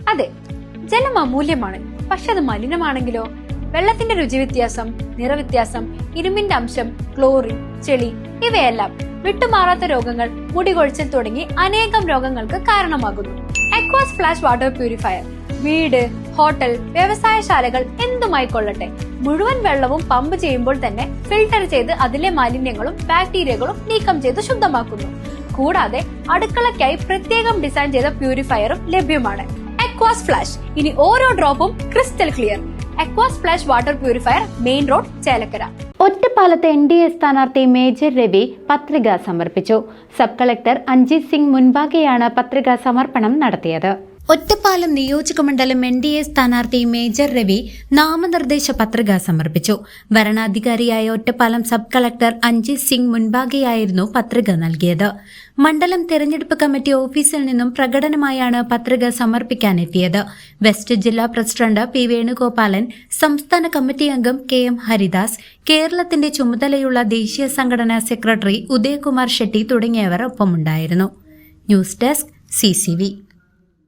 അതെ, ജലം അമൂല്യമാണ്. പക്ഷെ അത് മലിനമാണെങ്കിലോ? വെള്ളത്തിന്റെ രുചി വ്യത്യാസം, നിറവ്യത്യാസം, ഇരുമ്പിന്റെ അംശം, ക്ലോറിൻ, ചെളി ഇവയെല്ലാം വിട്ടുമാറാത്ത രോഗങ്ങൾ, മുടികൊഴിച്ചിൽ തുടങ്ങി അനേകം രോഗങ്ങൾക്ക് കാരണമാകുന്നു. അക്വാസ് ഫ്ലാഷ് വാട്ടർ പ്യൂരിഫയർ വീട്, ഹോട്ടൽ, വ്യവസായശാലകൾ എന്തുമായിക്കൊള്ളട്ടെ, മുഴുവൻ വെള്ളവും പമ്പ് ചെയ്യുമ്പോൾ തന്നെ ഫിൽട്ടർ ചെയ്ത് അതിലെ മാലിന്യങ്ങളും ബാക്ടീരിയകളും നീക്കം ചെയ്ത് ശുദ്ധമാക്കുന്നു. കൂടാതെ അടുക്കളയ്ക്കായി പ്രത്യേകം ഡിസൈൻ ചെയ്ത പ്യൂരിഫയറും ലഭ്യമാണ്. അക്വാസ് ഫ്ലാഷ്, ഇനി ഓരോ ഡ്രോപ്പും crystal clear. Aquas flash water purifier, main road, Chelakkara. ഒറ്റപ്പാലത്ത് NDA സ്ഥാനാർത്ഥി മേജർ രവി പത്രിക സമർപ്പിച്ചു. സബ് കളക്ടർ അഞ്ജിത് സിംഗ് മുൻപാകെയാണ് പത്രികാ സമർപ്പണം നടത്തിയത്. ഒറ്റപ്പാലം നിയോജകമണ്ഡലം NDA സ്ഥാനാർത്ഥി മേജർ രവി നാമനിർദ്ദേശ പത്രിക സമർപ്പിച്ചു. വരണാധികാരിയായ ഒറ്റപ്പാലം സബ് കളക്ടർ അഞ്ജിത് സിംഗ് മുൻപാകെയായിരുന്നു പത്രിക നൽകിയത്. മണ്ഡലം തെരഞ്ഞെടുപ്പ് കമ്മിറ്റി ഓഫീസിൽ നിന്നും പ്രകടനമായാണ് പത്രിക സമർപ്പിക്കാനെത്തിയത്. വെസ്റ്റ് ജില്ലാ പ്രസിഡന്റ് P. വേണുഗോപാലൻ, സംസ്ഥാന കമ്മിറ്റി അംഗം KM ഹരിദാസ്, കേരളത്തിന്റെ ചുമതലയുള്ള ദേശീയ സംഘടനാ സെക്രട്ടറി ഉദയകുമാർ ഷെട്ടി തുടങ്ങിയവർ ഒപ്പമുണ്ടായിരുന്നു. News desk CCV.